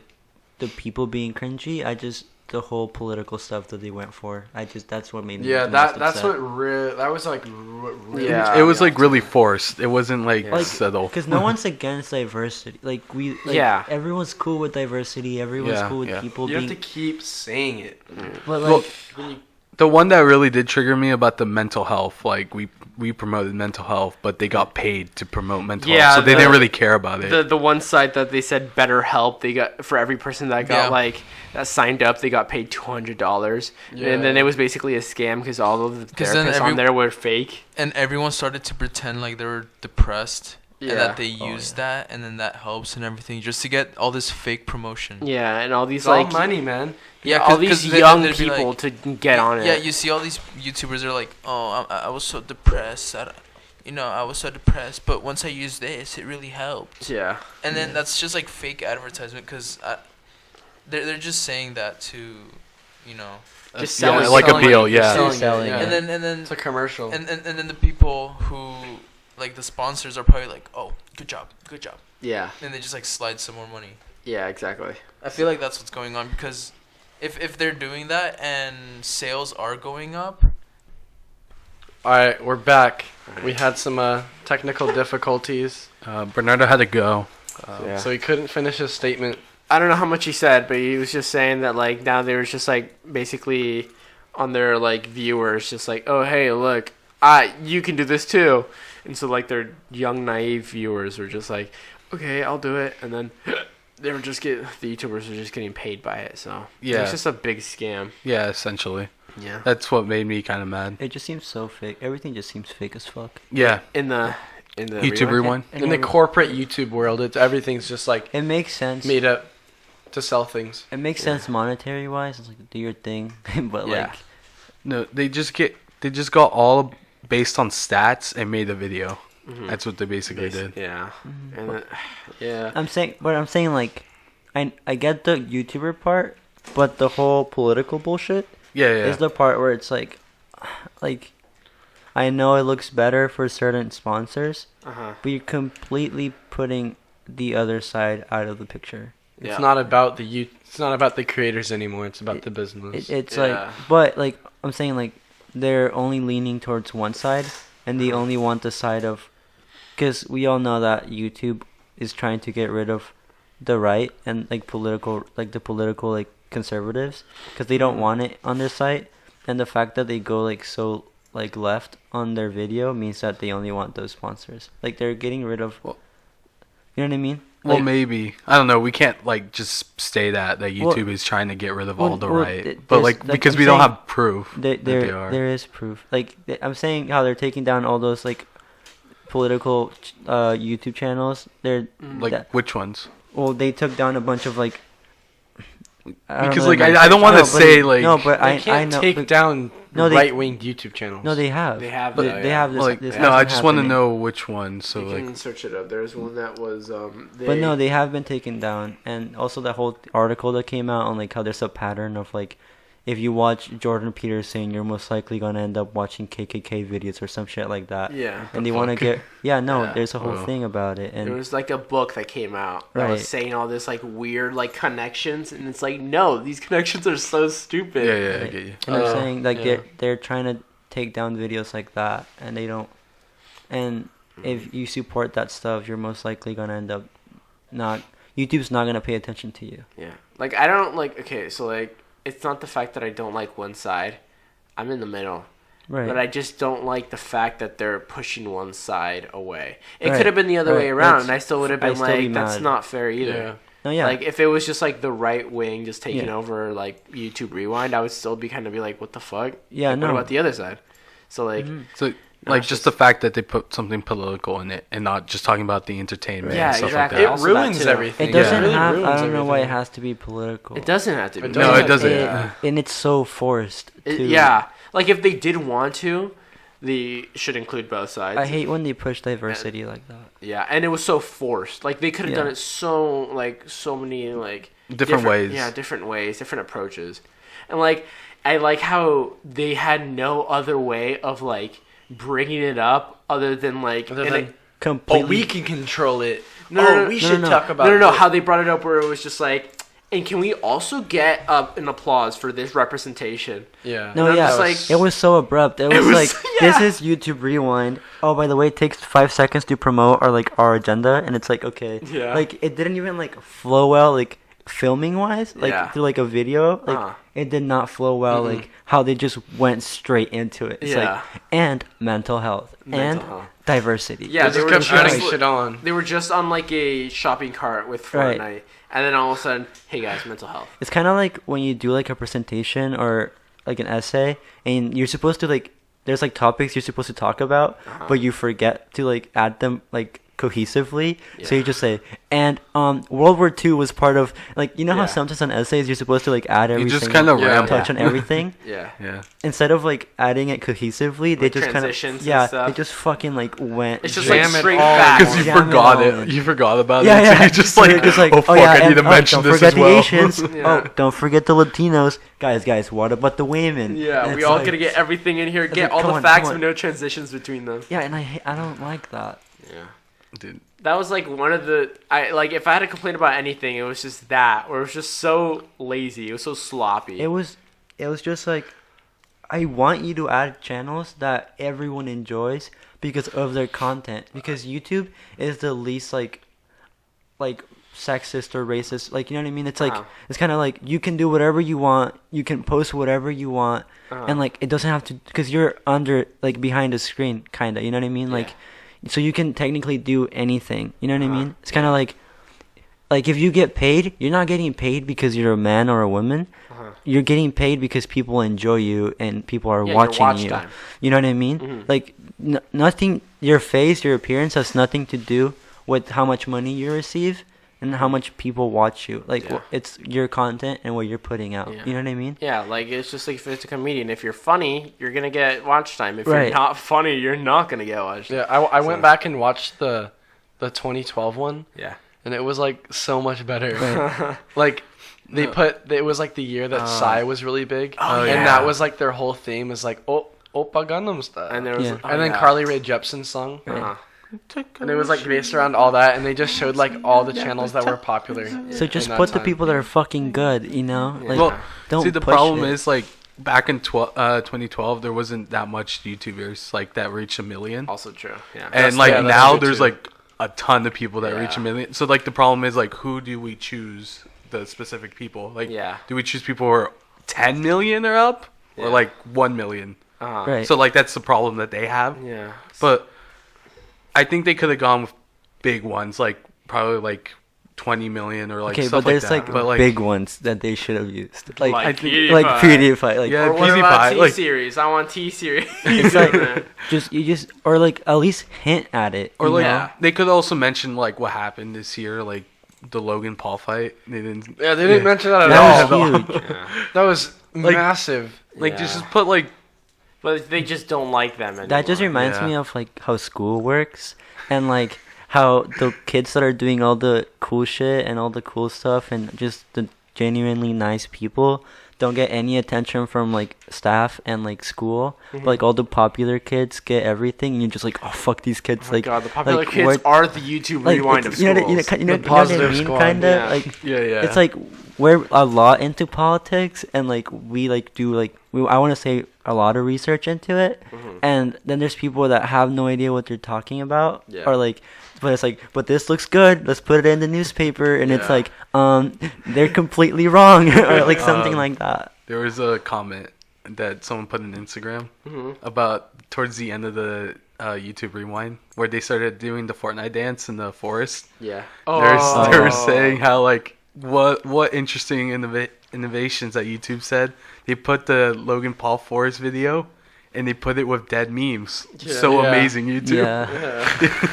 people being cringy. I just the whole political stuff that they went for. That's what made me. Yeah, the most that's upset. what really. That was like. Really Yeah. it was like really forced. It wasn't like Like, subtle. because no one's against diversity. Like Yeah. everyone's cool with diversity. Everyone's Yeah, cool with yeah. people You being. have to keep saying it. But Well, like, the one that really did trigger me about the mental health, like we promoted mental health, but they got paid to promote mental Yeah, health, so they the- didn't really care about it. The one site that they said better help, they got for every person that got Yeah. like that signed up, they got paid $200, and then it was basically a scam because all of the 'Cause then therapists on there were fake. And everyone started to pretend like they were depressed. Yeah. And that they Oh, use that, and then that helps and everything, just to get all this fake promotion. Yeah, and all these It's all like money, man. Yeah, all these they- young they'd be people like- to get on it. Yeah, you see all these YouTubers are like, oh, I was so depressed. I was so depressed, but once I used this, it really helped. Yeah. And then that's just like fake advertisement because they're just saying that to, Just yeah, selling like a selling bill, it. yeah. Selling it, Selling yeah. it. and then It's a commercial. and then the people who like the sponsors are probably like, oh, good job, Yeah. and they just like slide some more money. Yeah, exactly. I feel like that's what's going on because if they're doing that and sales are going up, All right, we're back. We had some technical difficulties, Bernardo had to go. Yeah. so he couldn't finish his statement. I don't know how much he said, but he was just saying that like now they were just like basically on their like viewers, just like, oh hey, look, you can do this too, and so like their young naive viewers were just like, okay, I'll do it, and then the YouTubers were just getting paid by it, so Yeah. it's just a big scam. Yeah, essentially. Yeah. That's what made me kind of mad. It just seems so fake. Everything just seems fake as fuck. Yeah. In the YouTube rewind. In the corporate YouTube world, everything's just like It makes sense. made up to sell things. It makes sense monetary wise. It's like do your thing, but Yeah. like No, they just got all based on stats and made a video. Mhm. That's what they basically did. Yeah. And then, yeah. I'm saying like, I get the YouTuber part, but the whole political bullshit Yeah, is the part where it's like, I know it looks better for certain sponsors, Uh-huh. but you're completely putting the other side out of the picture. Yeah. It's not about It's not about the creators anymore. It's about the business. It's Yeah. like, but like I'm saying, like they're only leaning towards one side, and they only want the side of, because we all know that YouTube is trying to get rid of the right and like the political like conservatives, because they don't want it on their site, and the fact that they go like so like left on their video means that they only want those sponsors. Like they're getting rid of, you know what I mean? Well, Like, maybe. I don't know. We can't like just say that YouTube is trying to get rid of all the right, but like because we don't have proof that they are. There is proof. Like I'm saying, how they're taking down all those like political YouTube channels. They're Like which ones? well, they took down a bunch of like. Because like I don't want to say like no, but They I can't know take down no, they- right-wing YouTube channels. No, they have. They have, But though, they yeah. have this. like this no, I hasn't just want to happened. know which one. So You like can search it up. There's one that was But no, they have been taken down, and also that whole article that came out on like how there's a pattern of like, if you watch Jordan Peterson, you're most likely gonna end up watching KKK videos or some shit like that. Yeah. And they want to get Yeah. there's a whole Oh. thing about it, There and was like a book that came out that Right. was saying all this like weird like connections, and it's like no, these connections are so stupid. yeah, I Right. get you. and I'm saying like yeah. they're trying to take down videos like that, and they don't. And if you support that stuff, you're most likely gonna end up YouTube's not gonna pay attention to you. Yeah. Like I don't like. Okay, so like it's not the fact that I don't like one side. I'm in the middle. Right. But I just don't like the fact that they're pushing one side away. It Right. could have been the other Right. way around, That's- and I still would have I'd been still like, be that's mad. not fair either. Yeah. No, yeah. Like if it was just like the right wing just taking Yeah. over like YouTube Rewind, I would still be kind of be like, what the fuck? Yeah, Like, no. What about the other side? So like, So No, like it's just just- the fact that they put something political in it and not just talking about the entertainment Yeah, and stuff exactly. like It that. Also ruins that too. everything. It doesn't It really have. ruins I don't know why it everything. has to be political. it doesn't have to be. It No, it doesn't. And it's so forced. Yeah, like if they did want to, they should include both sides. I hate when they push diversity like that. Yeah, and it was so forced. Like they could have Yeah. done it so many like Different ways. Yeah, different ways, different approaches, and like I like how they had no other way of like bringing it up other than like Other and than, it- Completely. oh, we can control it. No, no, no, we no, should no. talk about no, this. how they brought it up where it was just like, and can we also get an applause for this representation? Yeah. No, And I'm yeah, just like- it was so abrupt. It was, was- like, yeah. this is YouTube Rewind. Oh, by the way, it takes 5 seconds to promote our agenda, and it's like, okay, Yeah. like it didn't even like flow well, like filming wise, like Yeah. through like a video, like Uh-huh. it did not flow well, like how they just went straight into it. It's Yeah. like and mental health Mental and health. diversity. Yeah, They they just were kept just adding shit on. They were just on like a shopping cart with Fortnite, Right. and then all of a sudden, hey guys, mental health. It's kind of like when you do like a presentation or like an essay, and you're supposed to like there's like topics you're supposed to talk about, but you forget to like add them like cohesively. So you just say, and World War II was part of like how Yeah. sometimes on essays you're supposed to like add every just single kinda ramble. touch on everything. Yeah. Yeah. Instead of like adding it cohesively, they Like just kind of transitions and stuff. they just fucking like went. It's just Jam like it straight all back. Because you Jam it forgot all it. in. You forgot about Yeah, it. yeah. So you just So like, you're just like, oh fuck, yeah, I need and, to mention don't this forget as well. the Asians. Yeah. Oh, don't forget the Latinos, guys. What about the women? Yeah, And we it's all like- gotta get everything in here, it's get like, all come the on, facts come with on. no transitions between them. Yeah, and I don't like that. Yeah. Dude. That was like one of the if I had to complain about anything, it was just that, where it was just so lazy, it was so sloppy. It was just like, I want you to add channels that everyone enjoys because of their content. Because YouTube is the least like sexist or racist. Like, you know what I mean? It's like it's kind of like you can do whatever you want, you can post whatever you want, and like it doesn't have to because you're under like behind a screen, kind of. You know what I mean? Like, so you can technically do anything. You know what I mean? It's kind of like like if you get paid, you're not getting paid because you're a man or a woman. You're getting paid because people enjoy you and people are watching you. Time. You know what I mean? Mm-hmm. Like nothing. Your face, your appearance has nothing to do with how much money you receive and how much people watch you. Like it's your content and what you're putting out. You know what I mean? Yeah, like it's just like if it's a comedian. If you're funny, you're gonna get watch time. If you're not funny, you're not gonna get watch time. Yeah, I went back and watched the 2012 one. Yeah, and it was like so much better. Right. Like. It was like the year that Psy was really big. Oh, yeah. And that was like their whole theme is like, Oppa Gangnam Style. And there was then Carly Rae Jepsen's song. And it was like based around all that, and they just showed like all the channels that were popular. So just put the people that are fucking good, you know? Like, don't see, the problem is like back in 2012, there wasn't that much YouTubers like that reached 1 million. Also true. Yeah. And like now there's like a ton of people that reach 1 million. So like the problem is like, who do we choose? The specific people, like, do we choose people who are 10 million or up, or like 1 million? Right. So like that's the problem that they have. Yeah. But I think they could have gone with big ones, like probably like 20 million or like stuff like that. But like big ones that they should have used, like PewDiePie. Like PewDiePie, like yeah, or what about T-series? I want T-series. It's like just or like at least hint at it, or like they could also mention like what happened this year, like. The Logan Paul fight. They didn't. Yeah, they didn't mention that at all. That was huge. That was massive. Like just put like. But they just don't like them anymore. That just reminds me of like how school works and like how the kids that are doing all the cool shit and all the cool stuff and just the genuinely nice people don't get any attention from like staff and like school, but like all the popular kids get everything, and you're just like, oh fuck these kids! Oh my God, the popular kids are the YouTube rewind of schools. You know what I mean? Kind of like it's like we're a lot into politics, and like we like do like I want to say a lot of research into it, and then there's people that have no idea what they're talking about, or like. But it's like, but this looks good. Let's put it in the newspaper, and it's like, they're completely wrong, or like something like that. There was a comment that someone put on Instagram about towards the end of the YouTube Rewind, where they started doing the Fortnite dance in the forest. Yeah. They were saying how like what interesting innovations that YouTube said. They put the Logan Paul forest video. And they put it with dead memes. Amazing, YouTube. Yeah.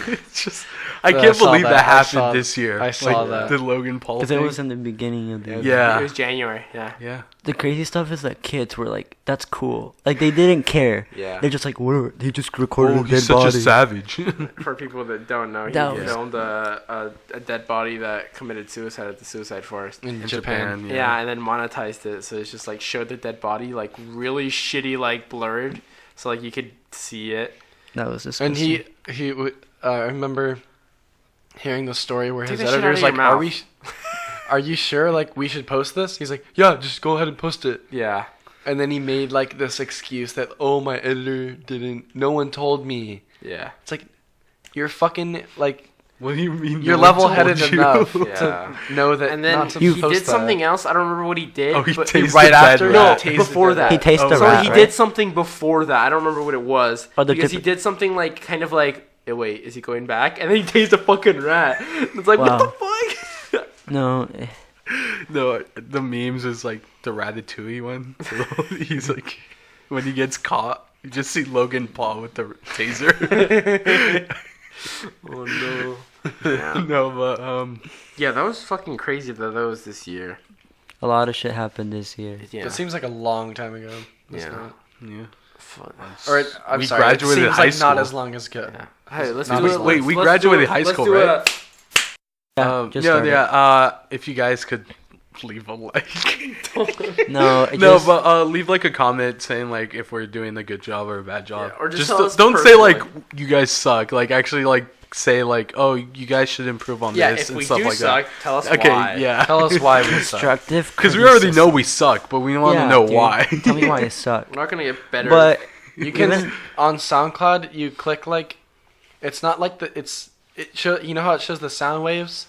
It's just, I can't believe that happened this year. I saw that. The Logan Paul thing. Because it was in the beginning of the year. Yeah. It was January, yeah. The crazy stuff is that kids were like, that's cool. Like, they didn't care. Yeah. They're just like, whatever. They just recorded a dead such body. A savage. For people that don't know, he filmed a dead body that committed suicide at the suicide forest. In Japan. Yeah, and then monetized it. So it's just like showed the dead body, like really shitty, like blurred. So like you could see it. That was disgusting. And he I remember hearing the story where his editor's like, "Are you sure? Like we should post this?" He's like, "Yeah, just go ahead and post it." Yeah. And then he made like this excuse that, "Oh, my editor didn't. No one told me." Yeah. It's like you're fucking like. What do you mean? You're level-headed enough to know that. And then he did something else. I don't remember what he did. Oh, he tasted right after. No, before that. He tasted the rat. rat. So he did something before that. I don't remember what it was. Because he he did something like kind of like, hey, wait, is he going back? And then he tasted a fucking rat. It's like, what the fuck? No. No, the memes is like the Ratatouille one. So he's like, when he gets caught, you just see Logan Paul with the taser. Oh no. Yeah. No, but yeah, that was fucking crazy that was this year. A lot of shit happened this year. Yeah. It seems like a long time ago. Yeah. Fun. Or I'm sorry, graduated high like school. Not as long as ago. Yeah. Hey, let's do it. Wait, we graduated high school, right? If you guys could leave a like. No, leave like a comment saying like if we're doing a good job or a bad job. Yeah, or just don't say like you guys suck. Like actually like say like, oh, you guys should improve on this and stuff like suck, that. tell us okay, why. Yeah. Tell us why we suck. Constructive. Because we already know we suck, but we want to know why. Tell me why you suck. We're not gonna get better. But you can on SoundCloud. You click like, it's not like it show. You know how it shows the sound waves.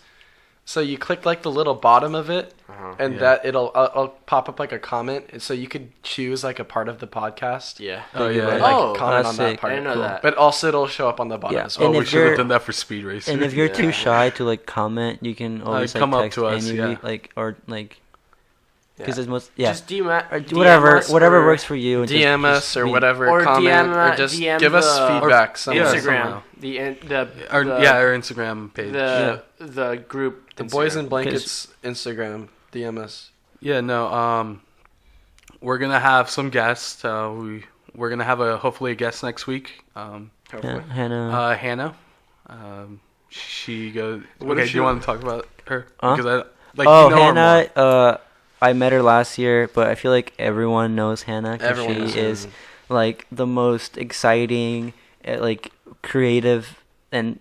So you click like the little bottom of it, and Yeah. that it'll pop up like a comment, and so you could choose like a part of the podcast. Yeah. Oh, And you yeah. would, like, Oh, comment that's on that sick. part. I didn't know that. But also it'll show up on the bottom Yeah. as Oh, well. And we if should have you're- done that for Speed Racer. And if you're Yeah. too shy to like comment, you can always like come up text to us, any yeah. like or like because Yeah. it's most yeah Just DM, or DM whatever us whatever or works for you. And DM us just or be- whatever, or comment, DM, or just DM give us the- feedback. Yeah, Somewhere. Instagram. somehow. The Instagram page. the group. The Boys Instagram. in Blankets Instagram. DM us. Yeah, no. We're gonna have some guests. We're gonna have hopefully a guest next week. Hopefully. Hannah. Hannah. She goes. What Okay, if do she- you want to talk about her? Huh? Because I like. Oh, you know her more. Hannah. I met her last year, but I feel like everyone knows Hannah because Everyone knows she is Hannah. like the most exciting, like creative, and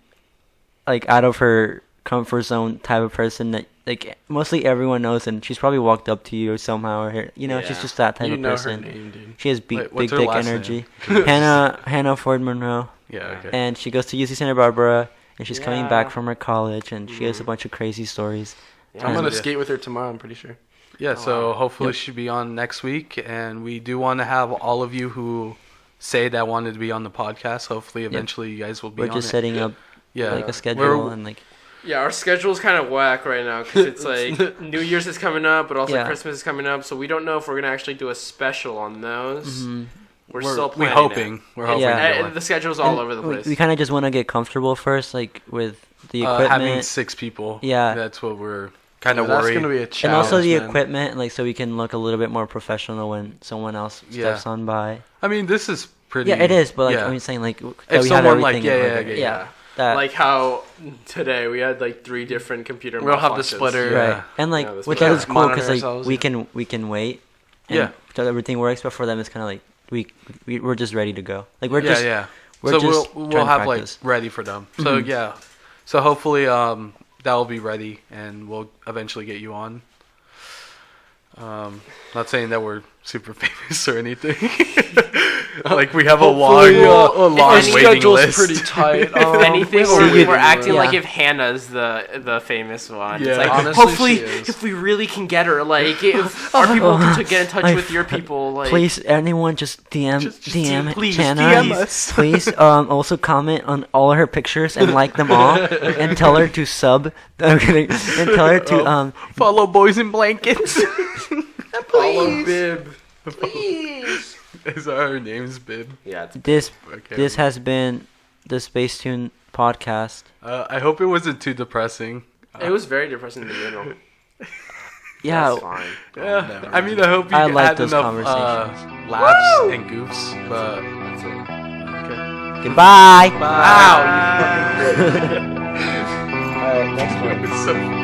like out of her comfort zone type of person that like mostly everyone knows, and she's probably walked up to you somehow, or she's Yeah. just that type You of know person. her name, dude. She has Wait, big what's her dick last energy. name? Hannah Ford Monroe, Yeah. Okay. and she goes to UC Santa Barbara, and she's coming back Yeah. from her college, and she has a bunch of crazy stories. I'm gonna Yeah. skate with her tomorrow. I'm pretty sure. Yeah, so wow. hopefully Yep. she'll be on next week, and we do want to have all of you who say that wanted to be on the podcast. Hopefully, eventually, you guys will be We're on just it. setting up Yeah, like a We're- schedule and like Yeah, our schedule's kind of whack right now because it's like New Year's is coming up, but also Yeah. Christmas is coming up, so we don't know if we're gonna actually do a special on those. mhm. We're still we're planning. hoping. We're hoping. Yeah. to get It. one. The schedule's all And over the we- place. We kind of just want to get comfortable first, like with the equipment. Having 6 people. Yeah. that's what we're kind of That's worried. gonna be a challenge. and also the man. equipment, like so we can look a little bit more professional when someone else Yeah. steps on by. I mean, this is pretty. Yeah, it is, but like yeah. I'm saying, like that If we have someone, like, everything. in yeah, order. yeah, yeah. That, like how today we had like 3 different computer. We'll have the malfunctions. splitter. Yeah. right, and like Yeah, that's with what- that is cool Monitor because like ourselves, we yeah. can wait. And Yeah. till everything works, but for them it's kind of like we're just ready to go. Like we're Yeah, just yeah. we're So just we'll trying to have practice. like ready for them. So Mhm. yeah. So hopefully that will be ready, and we'll eventually get you on. Not saying that we're super famous or anything. Like we have a long Our waiting schedule's list. pretty tight. If anything, So we're, you'd- we're acting yeah. like if Hannah's the famous one. Yeah. It's like Honestly, hopefully she is. if we really can get her, like if our people to get in touch I- with your people, like Please, anyone, just DM Just DM please, Hannah. DM us. Please, also comment on all her pictures and like them all, and tell her to sub. I'm kidding. And tell her to Follow Boys in Blankets. Follow Bib. please. Is that her name's Bib? Yeah, it's, this. Okay. This has been the SPACETUNE podcast. I hope it wasn't too depressing. it was very depressing in the middle. Yeah, That's fine. Yeah, I mean, I hope you I like had those enough conversations. laughs and goofs, but That's it. okay. goodbye. Bye. Wow, you fucking. All right, next one. It's so